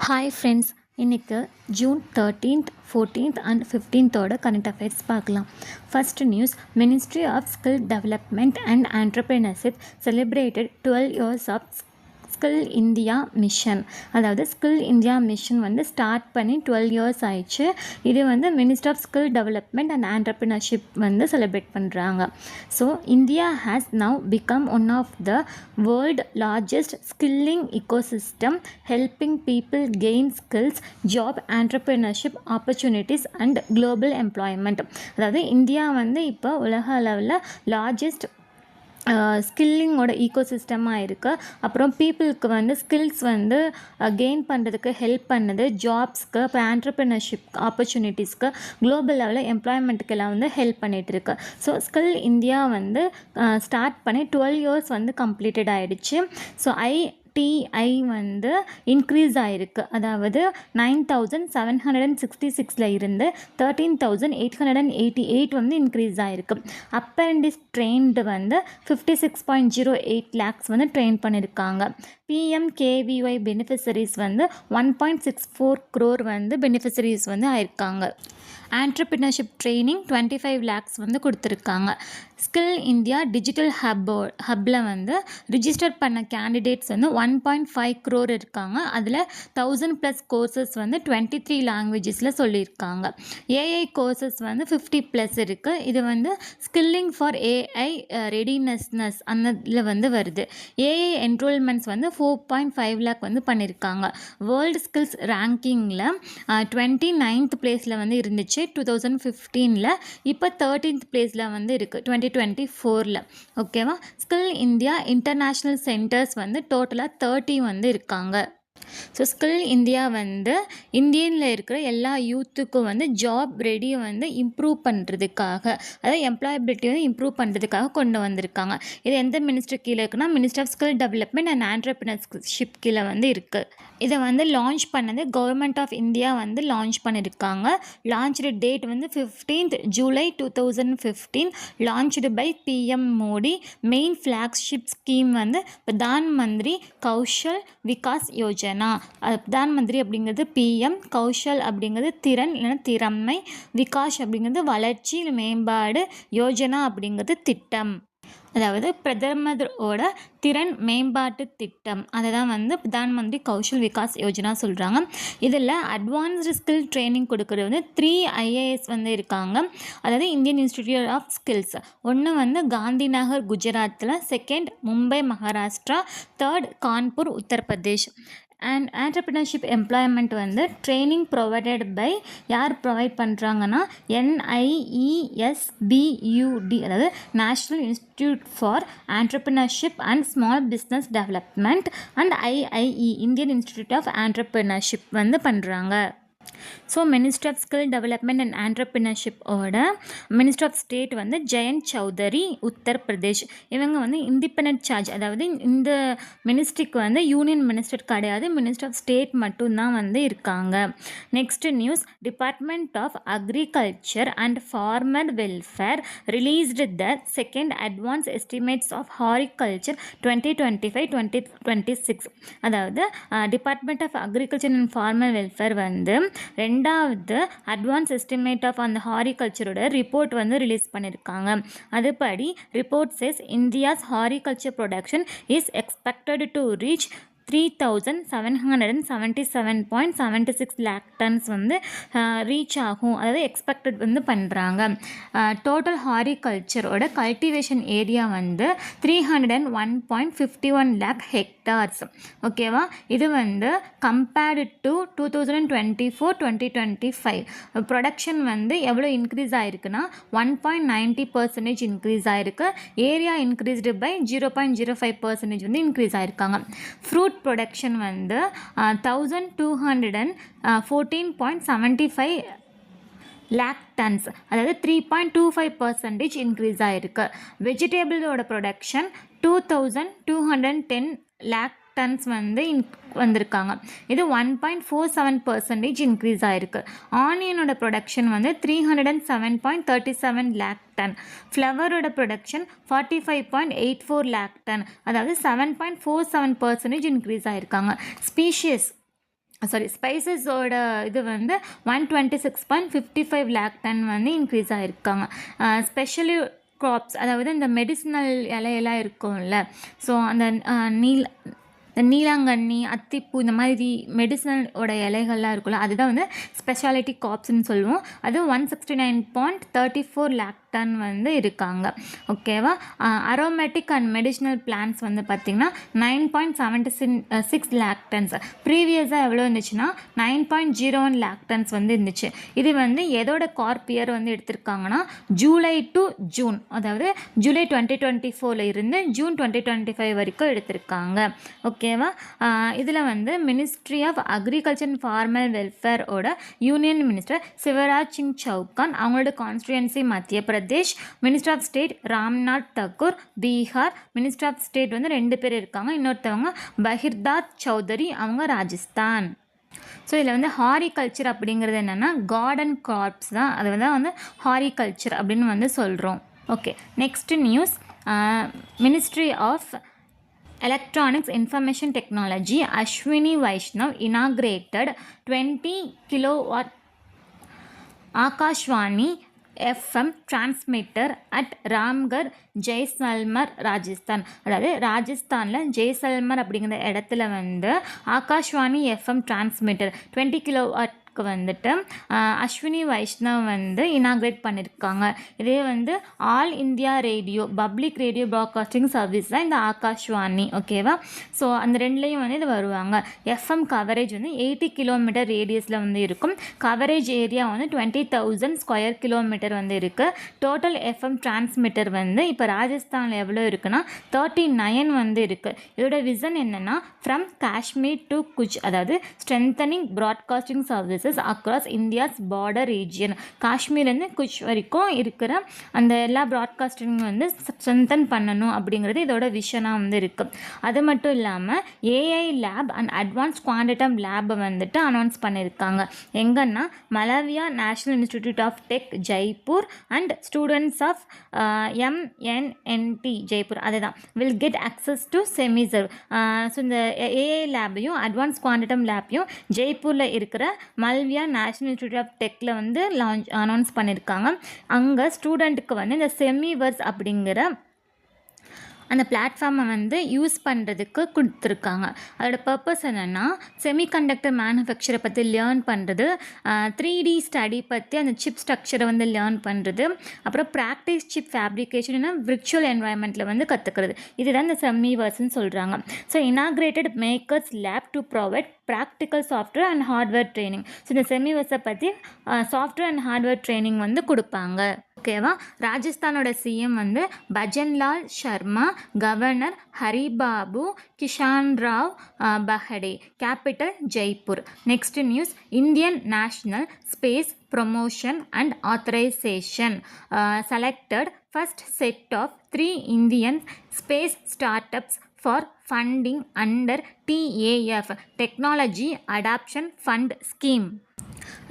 Hi friends, இன்றைக்கு June 13th 14th and 15th current affairs பார்க்கலாம். First news, ministry of skill development and entrepreneurship celebrated 12 years of skill India mission. அதாவது skill India mission start பண்ணி 12 years ஆயிடுச்சு. இது ministry of skill development and entrepreneurship celebrate பண்ணுறாங்க. So India has now become one of the world largest skilling ecosystem, helping people gain skills, job, entrepreneurship opportunities and global employment. அதாவது India இப்போ உலக அளவில் largest ஸ்கில்லிங்கோட ஈகோசிஸ்டமாக இருக்குது. அப்புறம் பீப்புளுக்கு skills gain பண்ணுறதுக்கு help பண்ணுது, ஜாப்ஸ்க்கு, அப்புறம் என்டர்பிரினர்ஷிப் ஆப்பர்ச்சுனிட்டிஸ்க்கு, குளோபல் லெவலில் எம்ப்ளாய்மெண்ட்டுக்கு எல்லாம் ஹெல்ப் பண்ணிகிட்ருக்கு. ஸோ ஸ்கில் இந்தியா ஸ்டார்ட் பண்ணி 12 years கம்ப்ளீட்டட் ஆகிடுச்சு. ஸோ டிஐ இன்க்ரீஸ் ஆகிருக்கு. அதாவது 9,766 இருந்து 13,888 இன்க்ரீஸ் ஆகிருக்கு. அப்பரண்டிஸ் ட்ரெயின்டு 56.08 lakhs ட்ரெயின் பண்ணியிருக்காங்க. பிஎம்கேவிஒய் பெனிஃபிஷரிஸ் 1.64 crore பெனிஃபிஷரிஸ் ஆயிருக்காங்க. என்டர்பிரினர்ஷிப் ட்ரைனிங் 25 lakhs கொடுத்துருக்காங்க. ஸ்கில் இந்தியா டிஜிட்டல் ஹப்பில் ரிஜிஸ்டர் பண்ண கேண்டிடேட்ஸ் 1.5 crore இருக்காங்க. அதில் 1000+ கோர்சஸ் 23 languagesல சொல்லியிருக்காங்க. ஏஐ கோர்சஸ் 50+ இருக்குது. இது ஸ்கில்லிங் ஃபார் ஏஐ ரெடினஸ்னஸ் அந்த இதில் வருது. ஏஐ என்ரோல்மெண்ட்ஸ் 4.5 lakh பண்ணியிருக்காங்க. வேர்ல்டு ஸ்கில்ஸ் ரேங்கிங்கில் 29th பிளேஸில் இருந்துச்சு 2015. இப்போ 13th பிளேஸில் இருக்குது 2024. ஓகேவா. ஸ்கில் இந்தியா இன்டர்நேஷ்னல் சென்டர்ஸ் டோட்டலாக 30 இருக்காங்க. ஸோ ஸ்கில் இந்தியா இந்தியனில் இருக்கிற எல்லா யூத்துக்கும் ஜாப் ரெடியை இம்ப்ரூவ் பண்ணுறதுக்காக, அதாவது எம்ப்ளாயபிலிட்டியை இம்ப்ரூவ் பண்ணுறதுக்காக கொண்டு வந்திருக்காங்க. இது எந்த மினிஸ்ட்ரி கீழே இருக்குன்னா ministry of skill development and entrepreneurship கீழே இருக்குது. இதை லான்ச் பண்ணது கவர்மெண்ட் ஆஃப் இந்தியா லான்ச் பண்ணியிருக்காங்க. Launched date 15th July 2015. Launched by PM Modi. Main flagship scheme Pradhan Mantri Kaushal Vikas Yojana. Pradhan Mantri அப்படிங்கிறது பிஎம், கௌஷல் அப்படிங்கிறது திறன் இல்லைன்னா திறமை, விகாஸ் அப்படிங்கிறது வளர்ச்சி மேம்பாடு, யோஜனா அப்படிங்கிறது திட்டம். அதாவது பிரதமரோட திறன் மேம்பாட்டு திட்டம். அதை தான் பிரதான் மந்திரி கௌஷல் விகாஸ் யோஜனா சொல்கிறாங்க. இதில் அட்வான்ஸ்டு ஸ்கில் ட்ரைனிங் கொடுக்குறது 3 IAS இருக்காங்க. அதாவது இந்தியன் இன்ஸ்டிடியூட் ஆஃப் ஸ்கில்ஸ். ஒன்று காந்தி நகர் குஜராத்தில், second Mumbai Maharashtra, third Kanpur Uttar Pradesh. And entrepreneurship employment training provided by யார் ப்ரொவைட் பண்ணுறாங்கன்னா NIESBUD, அதாவது national institute for entrepreneurship and small business development, and IIE Indian institute of entrepreneurship பண்ணுறாங்க. So ministry of skill development and என்டர்பிரினர்ஷிப்போட minister of state Jayant Chaudhary Uttar Pradesh. இவங்க independent charge. அதாவது இந்த மினிஸ்ட்ரிக்கு union minister கிடையாது, minister of state மட்டும்தான் இருக்காங்க. Next news, department of agriculture and farmer welfare released the second advance estimates of horticulture 2025-2026. அதாவது department of agriculture and farmer welfare ரெண்டாவது advance estimate of அந்த ஹாரிகல்ச்சரோட report release பண்ணியிருக்காங்க. அதுபடி report says India's horticulture production is expected to reach 3,777.76 lakh tons reach ஆகும். அதாவது expected பண்ணுறாங்க. Total ஹாரிகல்ச்சரோட கல்டிவேஷன் ஏரியா 301.51 lakh hectares. ஓகேவா. இது கம்பேர்டு டு 2024-2025 ப்ரொடக்ஷன் எவ்வளோ இன்க்ரீஸ் ஆகிருக்குன்னா 1.90% இன்க்ரீஸ் ஆகிருக்கு. ஏரியா இன்க்ரீஸ்டு பை 0.05% இன்க்ரீஸ் ஆகிருக்காங்க. ஃப்ரூட் ப்ரொடக்ஷன் 1,214.75 lakh tons, அதாவது 3.25% இன்க்ரீஸ் ஆகிருக்கு. வெஜிடபிளோட ப்ரொடக்ஷன் 2,210 lakh tons வந்திருக்காங்க. இது 1.47% இன்க்ரீஸ் ஆகிருக்கு. ஆனியனோட ப்ரொடக்ஷன் 307.37 lakh ton. ஃப்ளவரோட ப்ரொடக்ஷன் 45.84 lakh ton, அதாவது 7.47% இன்க்ரீஸ் ஆகிருக்காங்க. ஸ்பீஷியஸ் ஸ்பைசஸோட இது வந்து 126.55 லேக் டன் வந்து இன்க்ரீஸ் ஆகிருக்காங்க. ஸ்பெஷலி க்ராப்ஸ், அதாவது இந்த மெடிசினல் இலையெல்லாம் இருக்கும்ல, ஸோ அந்த இந்த நீலாங்கண்ணி, அத்திப்பூ, இந்த மாதிரி மெடிசனோட இலைகள்லாம் இருக்குல்ல, அதுதான் வந்து ஸ்பெஷாலிட்டி காப்ஸ்ன்னு சொல்லுவோம். அது 169.34 லேக் டன் வந்து இருக்காங்க. ஓகேவா? அரோமேட்டிக் அண்ட் மெடிசினல் பிளான்ஸ் வந்து பார்த்திங்கன்னா 9.76 லேக் டன்ஸ். ப்ரீவியஸாக எவ்வளோ இருந்துச்சுன்னா 9.01 லேக் டன்ஸ் வந்து இருந்துச்சு. இது வந்து எதோட கார்ப் இயர் வந்து எடுத்திருக்காங்கன்னா ஜூலை டு ஜூன், அதாவது ஜூலை 2024 இருந்து ஜூன் 2025 வரைக்கும் எடுத்திருக்காங்க. ஓகேவா? இதில் வந்து ministry of agriculture and farmer வெல்ஃபேரோட யூனியன் மினிஸ்டர் சிவராஜ் சிங் சௌகான், அவங்களோட constituency Madhya Pradesh, minister of state Ramnath Thakur Bihar, minister of state வந்து 2 பேர் இருக்காங்க. இன்னொருத்தவங்க பஹிர்தாத் சௌதரி, அவங்க ராஜஸ்தான். ஸோ இதில் வந்து ஹாரிகல்ச்சர் அப்படிங்கிறது என்னென்னா கார்டன் கிராப்ஸ் தான், அதை வந்து ஹாரிகல்ச்சர் அப்படின்னு வந்து சொல்கிறோம். Okay, next news. Ministry of Electronics Information Technology Ashwini Vaishnav inaugurated 20 kilowatt Akashvani FM transmitter at Ramgarh Jaisalmer Rajasthan. அதாவது ராஜஸ்தானில் ஜெய்சல்மர் அப்படிங்கிற இடத்துல வந்து ஆகாஷ்வாணி எஃப்எம் டிரான்ஸ்மிட்டர் 20 கிலோவாட் வந்துட்டு அஸ்வினி வைஷ்ணவ் வந்து இனாக்ரேட் பண்ணியிருக்காங்க. இதே வந்து all India radio public radio broadcasting service தான் இந்த ஆகாஷ்வாணி. ஓகேவா? ஸோ அந்த ரெண்டுலேயும் வந்து இது வருவாங்க. எஃப்எம் கவரேஜ் வந்து 80 கிலோமீட்டர் ரேடியஸில் வந்து இருக்கும். கவரேஜ் ஏரியா வந்து 20,000 ஸ்கொயர் கிலோமீட்டர் வந்து இருக்குது. டோட்டல் எஃப்எம் டிரான்ஸ்மிட்டர் வந்து இப்போ ராஜஸ்தானில் எவ்வளோ இருக்குன்னா 39 வந்து இருக்குது. இதோட விசன் என்னென்னா ஃப்ரம் காஷ்மீர் டு குச், அதாவது strengthening broadcasting service across India's border region. காஷ்மீர்லேருந்து குச் வரைக்கும் இருக்கிற அந்த எல்லா ப்ராட்காஸ்டிங் வந்து ஸ்ட்ரென்தன் பண்ணணும் அப்படிங்கிறது இதோட விஷனாக வந்து இருக்குது. அது மட்டும் இல்லாமல் AI lab and advance quantum lab வந்துட்டு அனௌன்ஸ் பண்ணியிருக்காங்க. எங்கன்னா Malaviya national institute of tech Jaipur and students of MNNT Jaipur, அதுதான் will get access to semiserve. So இந்த ஏஐ லேபையும் அட்வான்ஸ் குவான்டிடம் லேப்பையும் ஜெய்ப்பூரில் இருக்கிற மல்வியா நேஷ்னல் இன்ஸ்டிடியூட் ஆஃப் டெக்கில் வந்து அனௌன்ஸ் பண்ணியிருக்காங்க. அங்கே ஸ்டூடெண்ட்டுக்கு வந்து இந்த செமிவர்ஸ் அப்படிங்கிற அந்த பிளாட்ஃபார்மை வந்து யூஸ் பண்ணுறதுக்கு கொடுத்துருக்காங்க. அதோட பர்பஸ் என்னென்னா செமிகண்டக்டர் மேனுஃபேக்சரை பற்றி லேர்ன் பண்ணுறது, 3D ஸ்டடி பற்றி அந்த சிப் ஸ்ட்ரக்சரை வந்து லேர்ன் பண்ணுறது, அப்புறம் ப்ராக்டிஸ் சிப் ஃபேப்ரிகேஷன் விர்ச்சுவல் என்வாயன்மெண்ட்டில் வந்து கற்றுக்கிறது. இதுதான் இந்த செமிவர்ஸ்ன்னு சொல்கிறாங்க. So inaugurated makers lab to provide practical software and hardware training. So இந்த செமிவர்ஸை பற்றி சாஃப்ட்வேர் அண்ட் ஹார்ட்வேர் ட்ரைனிங் வந்து கொடுப்பாங்க. ஓகேவா? ராஜஸ்தானோட சிஎம் வந்து Bhajanlal Sharma, governor Haribhau Kishan Rao Bagde, capital Jaipur. Next news. Indian national space promotion and authorisation selected first set of 3 Indian space startups for funding under TAF technology adoption fund scheme.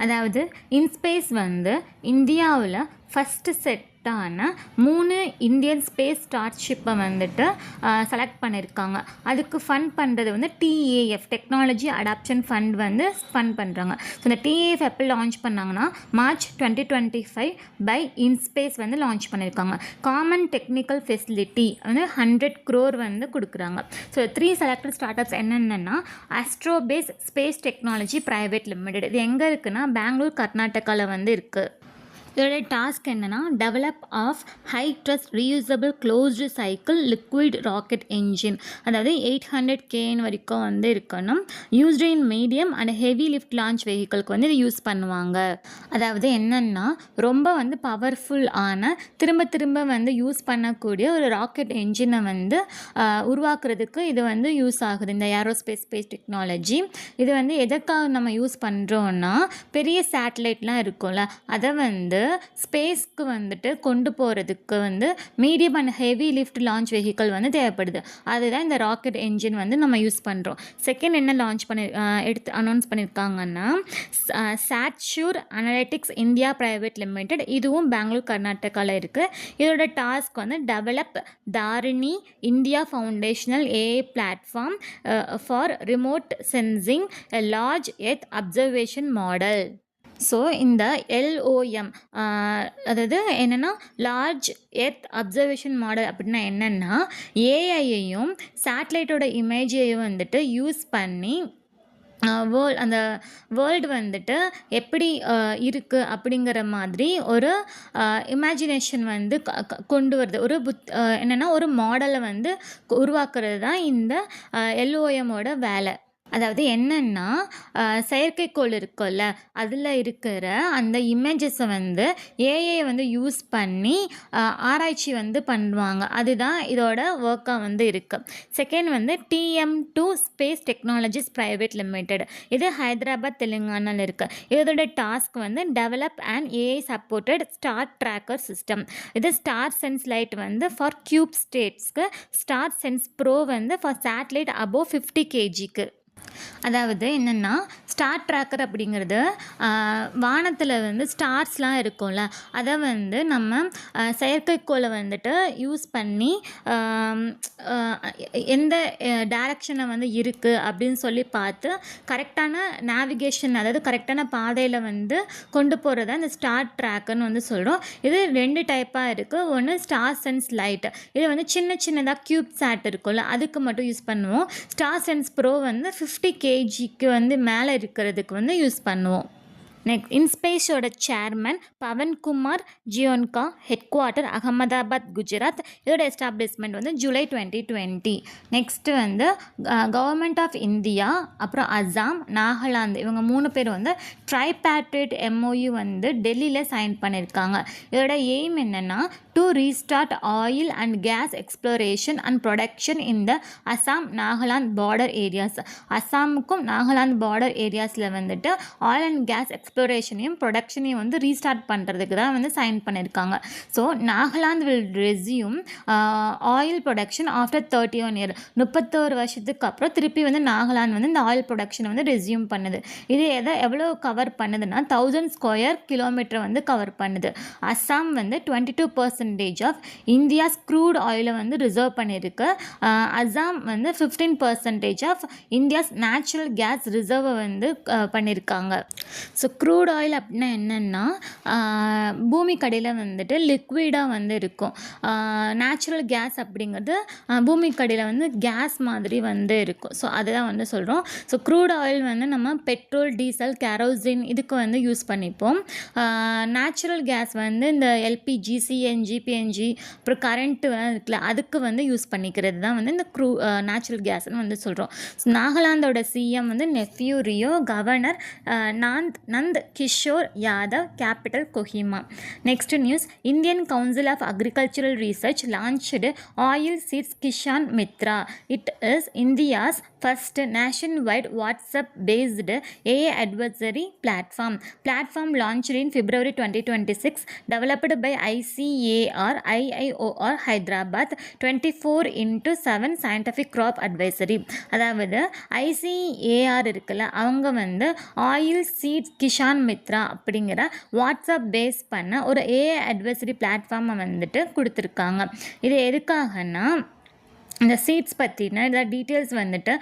அதாவது InSpace வந்து இந்தியாவில் first செட்டான 3 Indian space ஸ்டார்ட்ஷிப்பை வந்துட்டு செலக்ட் பண்ணியிருக்காங்க. அதுக்கு fund பண்ணுறது வந்து TAF டெக்னாலஜி அடாப்ஷன் ஃபண்ட் வந்து ஃபண்ட் பண்ணுறாங்க. ஸோ இந்த TAF எப்போ லான்ச் பண்ணாங்கன்னா மார்ச் 2025 பை இன்ஸ்பேஸ் வந்து லான்ச் பண்ணியிருக்காங்க. காமன் டெக்னிக்கல் ஃபெசிலிட்டி வந்து 100 crore வந்து கொடுக்குறாங்க. ஸோ 3 செலக்டட் ஸ்டார்ட் அப்ஸ் என்னென்னா ஆஸ்ட்ரோபேஸ் ஸ்பேஸ் டெக்னாலஜி பிரைவேட் லிமிடெட். இது எங்கே இருக்குன்னா பெங்களூர் கர்நாடகாவில் வந்து இருக்குது. இதோட டாஸ்க் என்னென்னா develop of high thrust reusable closed cycle liquid rocket engine, அதாவது 800 kN வரைக்கும் வந்து இருக்கணும். Used in medium and heavy lift launch வெஹிக்கிள்க்கு வந்து இது யூஸ் பண்ணுவாங்க. அதாவது என்னென்னா ரொம்ப வந்து பவர்ஃபுல் ஆன திரும்ப வந்து யூஸ் பண்ணக்கூடிய ஒரு ராக்கெட் என்ஜினை வந்து உருவாக்குறதுக்கு இது வந்து யூஸ் ஆகுது, இந்த ஏரோஸ்பேஸ் ஸ்பேஸ் டெக்னாலஜி. இது வந்து எதற்காக நம்ம யூஸ் பண்ணுறோன்னா பெரிய சேட்டலைட்லாம் இருக்கும்ல, அதை வந்து ஸ்பேஸ்க்கு வந்துட்டு கொண்டு போகிறதுக்கு வந்து medium and heavy lift launch vehicle வந்து தேவைப்படுது. அதுதான் இந்த ராக்கெட் என்ஜின் வந்து நம்ம யூஸ் பண்ணுறோம். செகண்ட் என்ன லான்ச் எடுத்து அனௌன்ஸ் பண்ணியிருக்காங்கன்னா சாட்ஷூர் அனலிட்டிக்ஸ் இந்தியா பிரைவேட் லிமிடெட். இதுவும் பெங்களூர் கர்நாடகாவில் இருக்குது. இதோட டாஸ்க் வந்து develop Tharini India foundational AI platform for remote sensing a large earth observation model. So இந்த எல்ஓஎம் அதாவது என்னென்னா லார்ஜ் எர்த் அப்சர்வேஷன் மாடல் அப்படின்னா என்னென்னா ஏஐயையும் சேட்டலைட்டோட இமேஜையும் வந்துட்டு யூஸ் பண்ணி அந்த வேர்ல்டு வந்துட்டு எப்படி இருக்குது அப்படிங்கிற மாதிரி ஒரு இமேஜினேஷன் வந்து கொண்டு வருது. ஒரு என்னென்னா ஒரு மாடலை வந்து உருவாக்குறது தான் இந்த எல்ஓஎம்மோட வேலை. அதாவது என்னென்னா செயற்கைக்கோள் இருக்குல்ல அதில் இருக்கிற அந்த இமேஜஸை வந்து ஏஐ வந்து யூஸ் பண்ணி ஆராய்ச்சி வந்து பண்ணுவாங்க. அதுதான் இதோட ஒர்க்காக வந்து இருக்குது. செகண்ட் வந்து TM2 space technologies private limited. இது ஹைதராபாத் தெலுங்கானாவில் இருக்குது. இதோட டாஸ்க் வந்து develop and AI supported star tracker system. இது ஸ்டார் சென்ஸ் லைட் வந்து ஃபார் கியூப் ஸ்டேட்ஸ்க்கு, ஸ்டார் சென்ஸ் ப்ரோ வந்து ஃபார் சேட்டலைட் அபோவ் 50 kgக்கு. அதாவது என்னென்னா ஸ்டார் ட்ராக்கர் அப்படிங்கிறது வானத்தில் வந்து ஸ்டார்ஸ்லாம் இருக்கும்ல அதை வந்து நம்ம செயற்கைக்கோளை வந்துட்டு யூஸ் பண்ணி எந்த டைரக்ஷனை வந்து இருக்குது அப்படின்னு சொல்லி பார்த்து கரெக்டான நேவிகேஷன், அதாவது கரெக்டான பாதையில் வந்து கொண்டு போகிறத இந்த ஸ்டார் ட்ராக்கர்னு வந்து சொல்கிறோம். இது 2 டைப்பாக இருக்குது. ஒன்று ஸ்டார் சென்ஸ் லைட், இது வந்து சின்னதாக கியூப் சாட் இருக்கும்ல அதுக்கு மட்டும் யூஸ் பண்ணுவோம். ஸ்டார் சென்ஸ் ப்ரோ வந்து 50 kgக்கு வந்து மேலே இருக்கிறதுக்கு வந்து யூஸ் பண்ணுவோம். Next இன்ஸ்பேஸோட chairman Pawan Kumar ஜியோன்கா, head quarter Ahmedabad, Gujarat. இதோட எஸ்டாப்ளிஷ்மெண்ட் வந்து ஜூலை 2020. நெக்ஸ்ட்டு வந்து கவர்மெண்ட் ஆஃப் இந்தியா, அப்புறம் அசாம், நாகாலாந்து இவங்க 3 பேர் வந்து ட்ரைபேட்ரேட் MOU வந்து டெல்லியில் சைன் பண்ணியிருக்காங்க. இதோட எய்ம் என்னென்னா to restart oil and gas exploration and production இந்த அசாம் நாகாலாந்து பார்டர் ஏரியாஸ். அசாமுக்கும் நாகாலாந்து பார்டர் ஏரியாஸில் வந்துட்டு ஆயில் அண்ட் கேஸ் எக்ஸ்ப்ளோரேஷனையும் ப்ரொடக்ஷனையும் வந்து ரீஸ்டார்ட் பண்ணுறதுக்கு தான் வந்து சைன் பண்ணியிருக்காங்க. So Nagaland will resume oil production after 31 years. 31 வருஷத்துக்கு அப்புறம் திருப்பி வந்து நாகாலாந்து வந்து இந்த ஆயில் ப்ரொடக்ஷனை வந்து ரெஸ்யூம் பண்ணுது. இது எவ்வளோ கவர் பண்ணுதுன்னா 1000 square kilometer வந்து கவர் பண்ணுது. அசாம் வந்து 22% ஆஃப் இந்தியாஸ் க்ரூட் ஆயிலை வந்து ரிசர்வ் பண்ணியிருக்கு. அசாம் வந்து 15% ஆஃப் இந்தியாஸ் நேச்சுரல் கேஸ் ரிசர்வை வந்து பண்ணியிருக்காங்க. ஸோ க்ரூட் ஆயில் அப்படின்னா என்னென்னா பூமி கடையில் வந்துட்டு லிக்விடாக வந்து இருக்கும். நேச்சுரல் கேஸ் அப்படிங்கிறது பூமி கடையில் வந்து கேஸ் மாதிரி வந்து இருக்கும். ஸோ அதுதான் வந்து சொல்கிறோம். ஸோ க்ரூட் ஆயில் வந்து நம்ம பெட்ரோல், டீசல், கேரோசின் இதுக்கு வந்து யூஸ் பண்ணிப்போம். நேச்சுரல் கேஸ் வந்து இந்த LPG, CNG, PNG அப்புறம் கரண்ட்டு இருக்குல்ல அதுக்கு வந்து யூஸ் பண்ணிக்கிறது தான் வந்து இந்த நேச்சுரல் கேஸ்ன்னு வந்து சொல்கிறோம். நாகாலாந்தோட CM வந்து Neiphiu Rio, governor Nand Kishore Yadav, capital Kohima. Next news, Indian council of agricultural research launched oil seeds Kisan Mitra. It is India's first nationwide WhatsApp-based AI advisory platform launched in February 2026, developed by ICAR IIOR Hyderabad, 24/7 scientific crop advisory. அதாவது ICAR இருக்குல்ல அவங்க வந்து oil seeds Kisan Mitra அப்படிங்கிற WhatsApp base பண்ண ஒரு AI advisory பிளாட்ஃபார்மை வந்துட்டு கொடுத்துருக்காங்க. இது எதுக்காகன்னா இந்த சீட்ஸ் பற்றின டீட்டெயில்ஸ் வந்துட்டு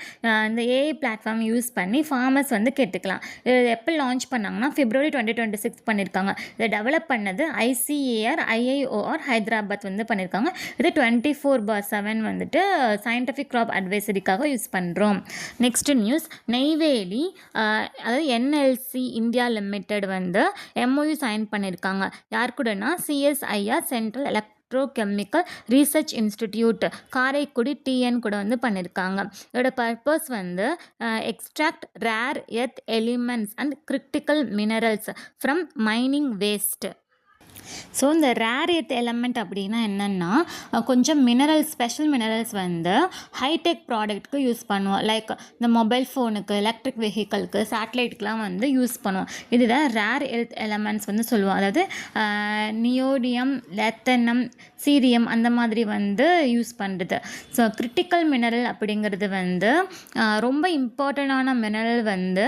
இந்த ஏஐ பிளாட்ஃபார்ம் யூஸ் பண்ணி ஃபார்மர்ஸ் வந்து கேட்டுக்கலாம். இது எப்போ லான்ச் பண்ணாங்கன்னா February 2026 பண்ணியிருக்காங்க. இதை டெவலப் பண்ணது ICAR IIOR ஹைதராபாத் வந்து பண்ணியிருக்காங்க. இது 24/7 வந்துட்டு சயின்டிஃபிக் கிராப் அட்வைசரிக்காக யூஸ் பண்ணுறோம். நெக்ஸ்ட் நியூஸ், நெய்வேலி அதாவது NLC இந்தியா லிமிடெட் வந்து MOU சைன் பண்ணியிருக்காங்க. யார் கூடனா CSIR central chemical research institute Karaikudi TN கூட வந்து பண்ணியிருக்காங்க. இதோட பர்பஸ் வந்து extract rare earth elements and critical minerals from mining waste. So இந்த ரேர் எர்த் எலமெண்ட் அப்படின்னா என்னென்னா கொஞ்சம் மினரல்ஸ், ஸ்பெஷல் மினரல்ஸ் வந்து ஹைடெக் ப்ராடக்ட்க்கு யூஸ் பண்ணுவோம். லைக் இந்த மொபைல் ஃபோனுக்கு, எலக்ட்ரிக் வெஹிக்கலுக்கு, சேட்டலைட்டுக்கெலாம் வந்து யூஸ் பண்ணுவோம். இதுதான் ரேர் எர்த் எலமெண்ட்ஸ் வந்து சொல்லுவோம். அதாவது நியோடியம், லேத்தனம், சீரியம் அந்த மாதிரி வந்து யூஸ் பண்ணுறது. ஸோ கிரிட்டிக்கல் மினரல் அப்படிங்கிறது வந்து ரொம்ப இம்பார்ட்டண்டான மினரல் வந்து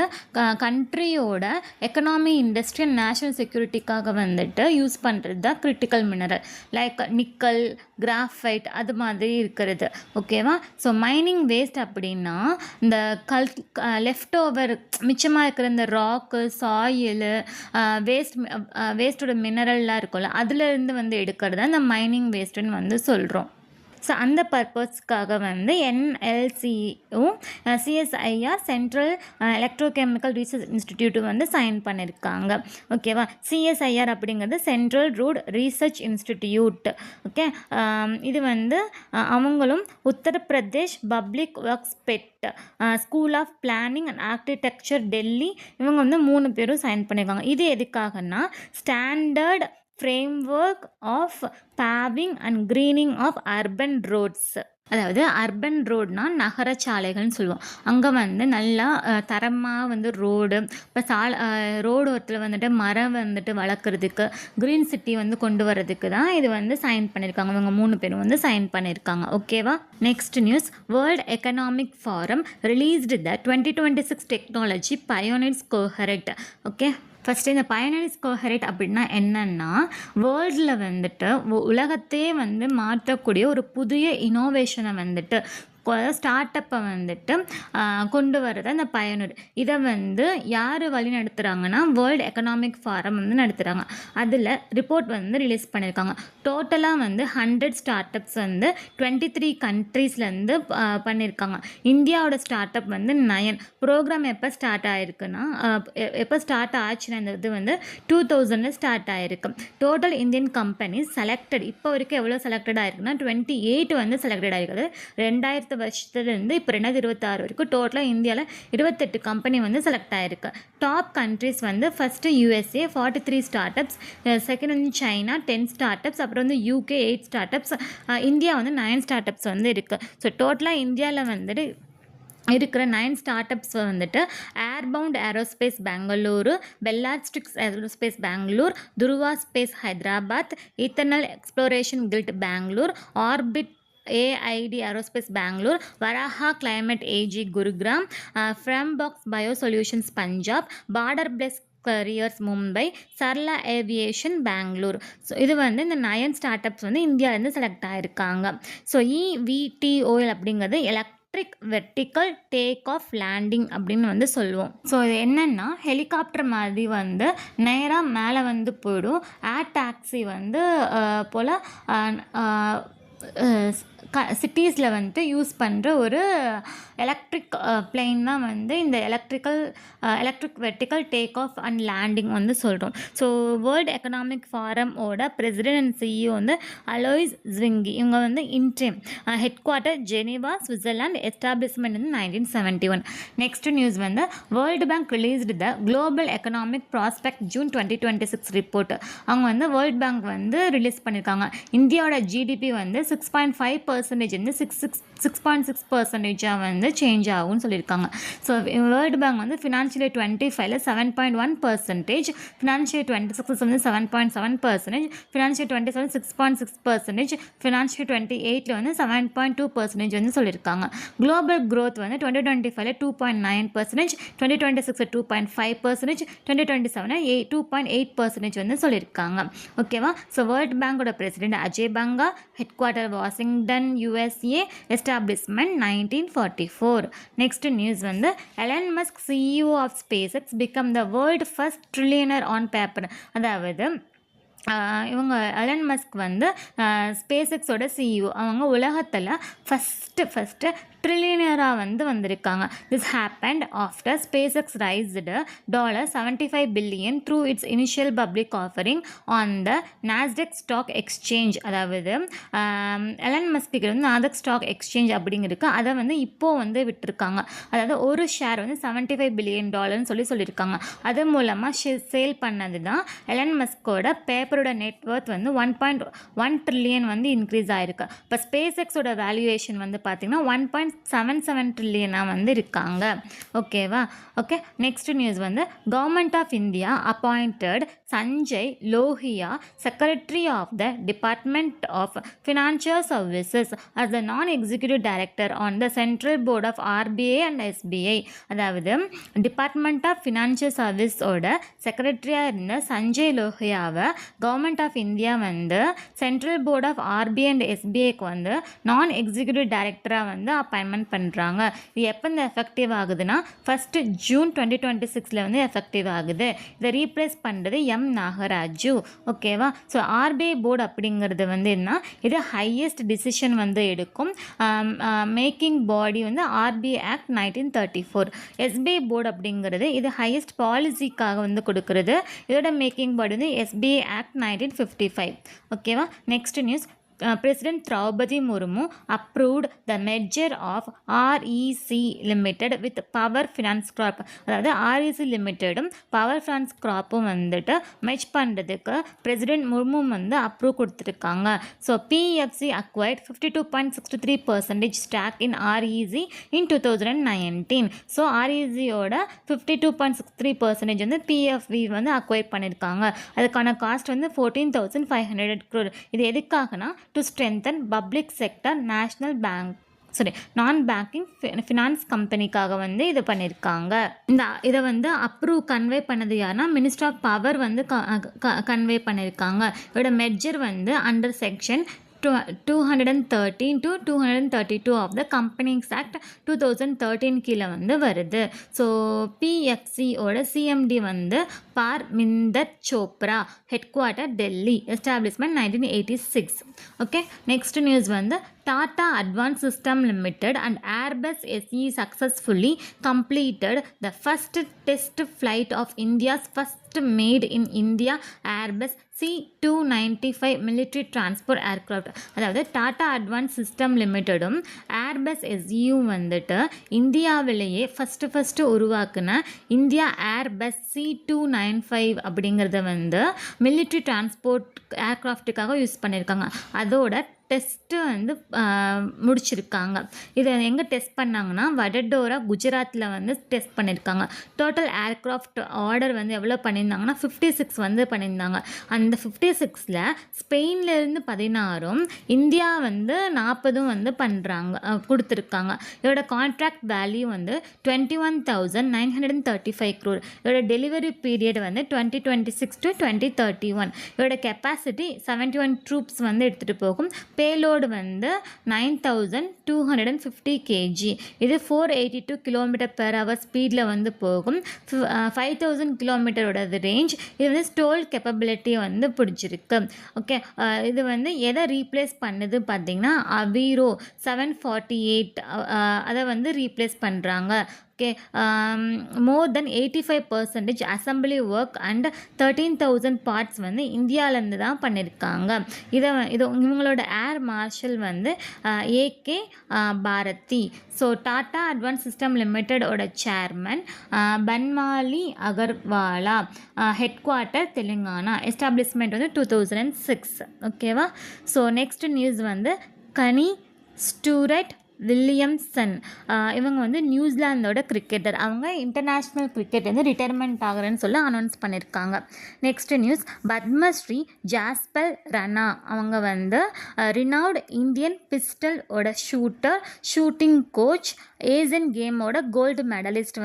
கண்ட்ரியோட எக்கனாமி, இண்டஸ்ட்ரி அண்ட் நேஷனல் செக்யூரிட்டிக்காக வந்துட்டு யூஸ் பண்ணுறது தான் critical mineral. Like nickel, graphite அது மாதிரி இருக்கிறது. ஓகேவா? ஸோ மைனிங் வேஸ்ட் அப்படின்னா இந்த லெஃப்ட் ஓவர் மிச்சமாக இருக்கிற இந்த ராக்கு, சாயிலு, வேஸ்ட்டோட மினரல்லாம் இருக்கும்ல, அதுலேருந்து வந்து எடுக்கிறது தான் இந்த மைனிங் வேஸ்ட்டுன்னு வந்து சொல்கிறோம். ஸோ அந்த பர்பஸ்க்காக வந்து என்எல்சியும் CSIR central electrochemical research institute வந்து சைன் பண்ணியிருக்காங்க. ஓகேவா? சிஎஸ்ஐஆர் அப்படிங்கிறது central road research institute. Okay, இது வந்து அவங்களும் Uttar Pradesh public works bed school of planning and architecture Delhi, இவங்க வந்து 3 பேரும் சைன் பண்ணியிருக்காங்க. இது எதுக்காகனா standard framework of paving and greening of urban roads. அதாவது அர்பன் ரோட்னா நகர சாலைகள்னு சொல்லுவோம். அங்கே வந்து நல்லா தரமாக வந்து ரோடு, இப்போ ரோடு ஓரத்தில் வந்துட்டு மரம் வந்துட்டு வளர்க்குறதுக்கு, க்ரீன் சிட்டி வந்து கொண்டு வரதுக்கு தான் இது வந்து சைன் பண்ணியிருக்காங்க. இவங்க 3 பேரும் வந்து சைன் பண்ணியிருக்காங்க. ஓகேவா? Next news, world economic forum released the 2026 technology pioneers cohort. Okay, first இந்த பயோனியர்ஸ் கோஹரெட் அப்படின்னா என்னென்னா வேர்ல்டில் வந்துட்டு உலகத்தையே வந்து மாற்றக்கூடிய ஒரு புதிய இனோவேஷனை வந்துட்டு ஸ்டார்ட் அப்பை வந்துட்டு கொண்டு வரது அந்த பயோனியர். இதை வந்து யார் வழி நடத்துகிறாங்கன்னா வேர்ல்டு எக்கனாமிக் ஃபாரம் வந்து நடத்துகிறாங்க. அதில் ரிப்போர்ட் வந்து ரிலீஸ் பண்ணியிருக்காங்க. டோட்டலாக வந்து 100 ஸ்டார்ட் அப்ஸ் வந்து 23 கண்ட்ரீஸ்லேருந்து பண்ணியிருக்காங்க. இந்தியாவோட ஸ்டார்ட் அப் வந்து 9. ப்ரோக்ராம் எப்போ ஸ்டார்ட் ஆகிருக்குன்னா, எப்போ ஸ்டார்ட் ஆச்சுன்னா இந்த இது வந்து 2000 ஸ்டார்ட் ஆகிருக்கு. டோட்டல் இந்தியன் கம்பெனிஸ் செலக்டட் இப்போ வரைக்கும் எவ்வளோ செலக்டட் ஆகிருக்குன்னா 28 வந்து செலக்டட் ஆகிருக்குது. 2000 வருஷத்துலேருந்து இப்போ 2026 வரைக்கும் டோட்டலாக இந்தியாவில் 28 கம்பெனி வந்து செலக்ட் ஆகிருக்கு. டாப் கண்ட்ரிஸ் வந்து first USA 43 start ups, second வந்து சைனா 10 ஸ்டார்ட் அப்ஸ், அப்புறம் வந்து UK 8 ஸ்டார்ட் அப்ஸ், இந்தியா வந்து 9 ஸ்டார்ட் அப்ஸ் வந்து இருக்குது. ஸோ டோட்டலாக இந்தியாவில் வந்துட்டு இருக்கிற 9 ஸ்டார்ட் அப்ஸ் வந்துட்டு Airbound aerospace Bengaluru, Bellatrix aerospace Bangalore, Dhruva space Hyderabad, ethereal exploration guild Bangalore, orbit AID aerospace Bangalore, Varaha climate AG Gurugram, Fermbox bio solutions Punjab, border plus carriers Mumbai, Sarla aviation Bangalore. So இது வந்து இந்த 9 ஸ்டார்ட் அப்ஸ் வந்து இந்தியாவிலேருந்து செலக்ட் ஆகிருக்காங்க. ஸோ EVTOL அப்படிங்கிறது electric vertical take off landing அப்படின்னு வந்து சொல்லுவோம். ஸோ இது என்னென்னா ஹெலிகாப்டர் மாதிரி வந்து நேராக மேலே வந்து போயிடும். ஏர் டாக்ஸி வந்து போல் சிட்டிஸில் வந்துட்டு யூஸ் பண்ணுற ஒரு எலக்ட்ரிக் பிளேன் தான் வந்து இந்த electric vertical take off and landing வந்து சொல்கிறோம். ஸோ வேர்ல்டு எக்கனாமிக் ஃபாரமோட பிரசிடென்ட் அண்ட் CEO வந்து அலோய்ஸ் ஜ்விங்கி. இவங்க வந்து interim head quarter Geneva, Switzerland, establishment வந்து 1971. நெக்ஸ்ட் நியூஸ் வந்து world bank released the global economic prospect June 2026 report. அவங்க வந்து வேர்ல்டு பேங்க் வந்து ரிலீஸ் பண்ணியிருக்காங்க. இந்தியாவோட GDP வந்து 6.5% வந்து 6.6% வந்து சேஞ்ச் ஆகும்னு சொல்லியிருக்காங்க. ஸோ வேர்ல்டு பேங்க் வந்து ஃபினான்ஷியல் 25ல் 7.1%, ஃபினான்ஷியல் 26 வந்து 7.7%, ஃபினான்ஷியல் 27 6.6%, ஃபினான்ஷியல் 28ல் வந்து 7.2% வந்து சொல்லியிருக்காங்க. குளோபல் க்ரோத் வந்து 2025ல் 2.9%, 2026 2.5%, 2027 2.8% வந்து சொல்லியிருக்காங்க. ஓகேவா? ஸோ வேர்ல்டு பேங்கோட president Ajay Banga, head quarter Washington USA, establishment 1944. Next news வந்து எலன் மஸ்க் CEO ஆஃப் SpaceX become the world first trillionaire on paper. அதாவது இவங்க எலன் மஸ்க் வந்து SpaceXோட CEO. அவங்க உலகத்தில் ஃபஸ்ட்டு ட்ரில்லியனராக வந்திருக்காங்க. This happened after SpaceX raised $75 billion through its initial public offering on the Nasdaq Stock Exchange. அதாவது Elon மஸ்க்கு Nasdaq stock exchange அப்படிங்கிறது அதை இப்போ விட்டுருக்காங்க. அதாவது ஒரு ஷேர் $75 billion சொல்லியிருக்காங்க. அது மூலமாக சேல் பண்ணது தான் எலன் மஸ்கோட பேப்பரோட நெட்வொர்த் 1.1 ட்ரில்லியன் இன்க்ரீஸ் ஆயிருக்கு. இப்போ ஸ்பேஸ் எக்ஸோட வேல்யூவேஷன் பார்த்தீங்கன்னா 1.77 ட்ரில்லியனாக இருக்காங்க. ஓகேவா? Okay, next news government of India appointed Sanjay Lohia secretary of the department of financial services as the non-executive director on the central board of RBI and SBI. அதாவது department of financial சர்வீஸோட செக்ரட்டரியாக இருந்த சஞ்சய் லோஹியாவை government of India central board of RBI and SBIக்கு non executive டைரக்டராக appointment பண்ணுறாங்க. இது எப்போ எஃபெக்டிவ் ஆகுதுன்னா 1 ஜூன் 2026 எஃபெக்டிவ் ஆகுது. இதை ரீப்ளேஸ் பண்ணுறது நாகராஜு. ஓகேவா? ஸோ RBI போர்டு அப்படிங்கிறது என்ன, இது ஹையஸ்ட் டிசிஷன் எடுக்கும் மேக்கிங் பாடி RBI ஆக்ட் 1934. SBI போர்டு அப்படிங்கிறது இது ஹையஸ்ட் பாலிசிக்காக கொடுக்கறது. இதோட மேக்கிங் பாடி SBI ஆக்ட் 1955. ஓகேவா? Next news, President Draupadi Murmu approved the merger of REC Limited with Power Finance Corp. அதாவது REC லிமிட்டடும் பவர் ஃபினான்ஸ் கார்ப்பும் மெர்ஜ் பண்ணுறதுக்கு பிரசிடென்ட் முர்மு அப்ரூவ் கொடுத்துருக்காங்க. So PFC acquired 52.63% stock in REC in 2019. So RECயோட 52.63% PFV acquire பண்ணியிருக்காங்க. அதுக்கான cost 14,500 crore. இது எதுக்காகனா to strengthen public sector national bank நான் பேங்கிங் ஃபினான்ஸ் கம்பெனிக்காக இது பண்ணியிருக்காங்க. இதை அப்ரூவ் கன்வே பண்ணது யாருன்னா மினிஸ்டர் ஆஃப் பவர் கன்வே பண்ணியிருக்காங்க. இதோட merger under section 213 to 232 of the Companies Act 2013 கீழே வருது. ஸோ PFCயோட CMD Parminder Chopra, head quarter Delhi, establishment 1986. Okay, next news Tata Advanced System Limited and Airbus SE successfully completed the first test flight of India's first made in India Airbus C295 military transport aircraft. அதாவது Tata advance system லிமிட்டடும் Airbus எஸ்இயும் இந்தியாவிலேயே first உருவாக்குன India Airbus C295 அப்படிங்கிறத military transport ஏர்க்ராஃப்ட்டுக்காக use பண்ணியிருக்காங்க. அதோட test முடிச்சிருக்காங்க. இதை எங்கே test பண்ணாங்கன்னா வடடோரா குஜராத்தில் டெஸ்ட் பண்ணியிருக்காங்க. டோட்டல் ஏர்க்ராஃப்ட் ஆர்டர் எவ்வளோ பண்ணியிருந்தாங்கன்னா 56 பண்ணியிருந்தாங்க. அந்த 56ல் ஸ்பெயின்லேருந்து 16, இந்தியா 40 பண்ணுறாங்க, கொடுத்துருக்காங்க. இதோட கான்ட்ராக்ட் வேல்யூ 21,935 crore. இதோட டெலிவரி பீரியட் 2026 to 2031. இதோட கெப்பாசிட்டி 71 troops எடுத்துகிட்டு போகும். Payload 9,250 kg. இது 482 km/h ஸ்பீடில் போகும். 5,000 கிலோமீட்டரோட ரேஞ்ச். இது ஸ்டோல் கேப்பபிலிட்டி பிடிச்சிருக்கு. ஓகே, இது எதை ரீப்ளேஸ் பண்ணுது பார்த்தீங்கன்னா அவீரோ 748 அதை ரீப்ளேஸ் பண்ணுறாங்க. Okay, more then 85% assembly work and 13,000 parts இந்தியாவிலேருந்து தான் பண்ணியிருக்காங்க. இவங்களோட air marshal AK Bharathi. So Tata advance system லிமிட்டடோட chairman பன்மாலி Agarwala, head quarter Telangana, establishment 2006. ஓகேவா? ஸோ நெக்ஸ்ட் நியூஸ் கனி ஸ்டூரட் வில்லியம்சன். இவங்க நியூசிலாந்தோட கிரிக்கெட்டர். அவங்க இன்டர்நேஷ்னல் கிரிக்கெட் ரிட்டையர்மெண்ட் ஆகிறேன்னு சொல்லி அனௌன்ஸ் பண்ணியிருக்காங்க. Next news, Padmashri ஜாஸ்பல் ரனா. அவங்க renowned Indian பிஸ்டலோட shooting coach, Asian கேமோட கோல்டு மெடலிஸ்ட்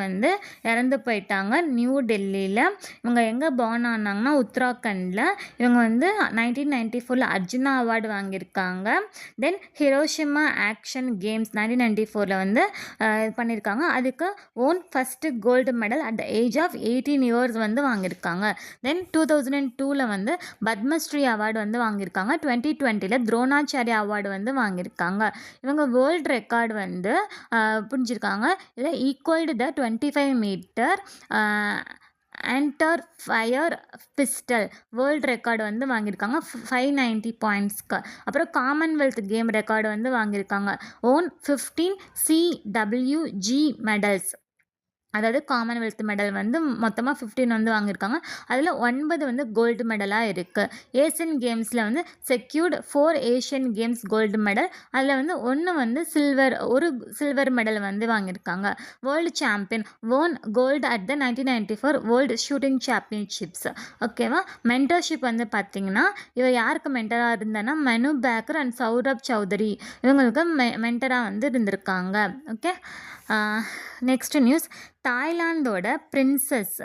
இறந்து போயிட்டாங்க நியூ டெல்லியில். இவங்க எங்கே பார்ன் ஆனாங்கன்னா உத்தராகண்டில். இவங்க 1994 அர்ஜுனா அவார்டு வாங்கியிருக்காங்க. Then Hiroshima action game games 1994 வந்து பண்ணியிருக்காங்க. அதுக்கு won first gold medal at the age of 18 years வந்து வாங்கியிருக்காங்க. தென் 2002 வந்து பத்மஸ்ரீ அவார்டு வந்து வாங்கியிருக்காங்க. 2020 துரோணாச்சாரியா அவார்டு வந்து வாங்கியிருக்காங்க. இவங்க வேர்ல்டு ரெக்கார்டு வந்து புரிஞ்சிருக்காங்க. இதில் equalled the 25 metre under fire pistol world record வந்து வாங்கியிருக்காங்க 590 பாயிண்ட்ஸ்க்கு. அப்புறம் காமன்வெல்த் கேம் ரெக்கார்டு வந்து வாங்கியிருக்காங்க. ஓன் 15 CWG மெடல்ஸ், அதாவது காமன்வெல்த் மெடல் வந்து மொத்தமாக 15 வந்து வாங்கியிருக்காங்க. அதில் 9 வந்து கோல்டு மெடலாக இருக்குது. ஏசியன் கேம்ஸில் வந்து secured 4 Asian games gold medal. அதில் வந்து ஒன்று வந்து ஒரு சில்வர் மெடல் வந்து வாங்கியிருக்காங்க. World champion won gold at the 1994 world shooting championships. ஓகேவா. மென்டர்ஷிப் வந்து பார்த்திங்கன்னா இவர் யாருக்கு மென்டராக இருந்தான்னா மனு பேக்கர் அண்ட் சௌரப் சௌதரி இவங்களுக்கு மென்டராக வந்து இருந்திருக்காங்க. ஓகே. Next news. தாய்லாந்தோட பிரின்சஸ்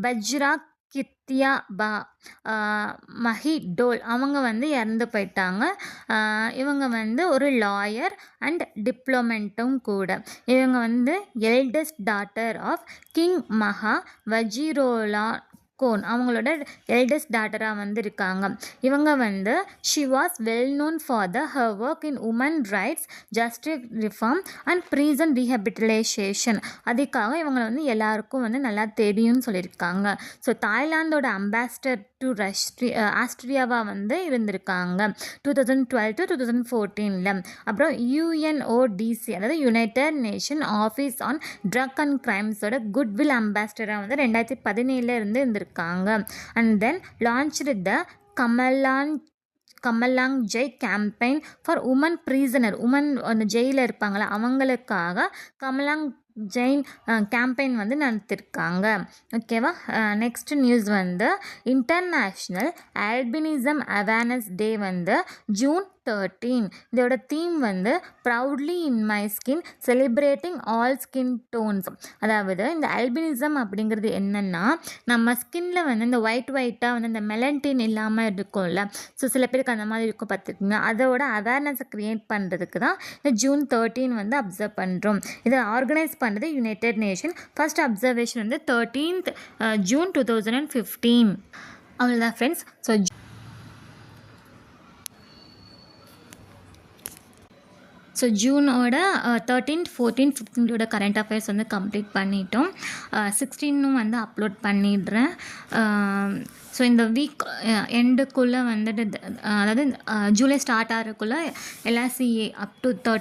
பஜ்ரா கித்தியாபா மஹிடோல் அவங்க வந்து இறந்து போயிட்டாங்க. இவங்க வந்து ஒரு லாயர் அண்ட் டிப்ளமெண்ட்டும் கூட. இவங்க வந்து eldest daughter of king Maha Vajiralongkorn அவங்களோட எல்டஸ்ட் டாட்டராக வந்து இருக்காங்க. இவங்க வந்து she was well known for her work in women rights, justice reform and prison rehabilitation. அதுக்காக இவங்களை வந்து எல்லாருக்கும் வந்து நல்லா தெரியும்னு சொல்லியிருக்காங்க. ஸோ தாய்லாந்தோட அம்பாசிடர் டு ஆஸ்திரியாவாக வந்து இருந்திருக்காங்க 2012 to 2014. அப்புறம் UNODC அதாவது united nation office on drug and கிரைம்ஸோட குட்வில் அம்பாசிடராக வந்து 2017 இருந்து இருந்திருக்காங்க. And then launched the Kamlangjai campaign for women prisoner, women அந்த ஜெயிலில் இருப்பாங்களா அவங்களுக்காக கமலாங் ஜெயின் கேம்பெயின் வந்து நடத்திருக்காங்க. ஓகேவா. நெக்ஸ்ட் நியூஸ் வந்து இன்டர்நேஷ்னல் ஆல்பினிசம் அவேர்னஸ் டே வந்து June 13. இதோட தீம் வந்து proudly in my skin celebrating all skin don'ts. அதாவது இந்த ஆல்பினிசம் அப்படிங்கிறது என்னென்னா நம்ம ஸ்கின்ல வந்து இந்த ஒயிட்டாக வந்து இந்த மெலன்டின் இல்லாமல் இருக்கும்ல. ஸோ சில பேருக்கு அந்த மாதிரி இருக்கும் பார்த்துருக்கீங்க. அதோட அவேர்னஸை க்ரியேட் பண்ணுறதுக்கு தான் இந்த June 13 வந்து அப்சர்வ் பண்ணுறோம். இதை ஆர்கனைஸ் பண்ணுறது யுனைடெட் நேஷன். ஃபர்ஸ்ட் அப்சர்வேஷன் வந்து 13th June 2015. அவ்வளோதான் ஃப்ரெண்ட்ஸ். ஸோ ஜூனோட 13th 14th 15th current affairs வந்து கம்ப்ளீட் பண்ணிட்டோம். 16 வந்து அப்லோட் பண்ணிடுறேன். ஸோ இந்த வீக் எண்டுக்குள்ளே வந்துட்டு அதாவது ஜூலை ஸ்டார்ட் ஆகிறதுக்குள்ளே எல்லா CA up to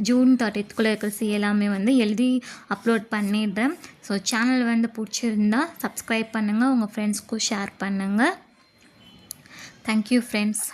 June 30th இருக்கிற சிஏ எல்லாமே வந்து எழுதி அப்லோட் பண்ணிடுறேன். ஸோ சேனல் வந்து பிடிச்சிருந்தா சப்ஸ்கிரைப் பண்ணுங்கள், உங்கள் ஃப்ரெண்ட்ஸ்க்கும் ஷேர் பண்ணுங்கள். Thank you friends.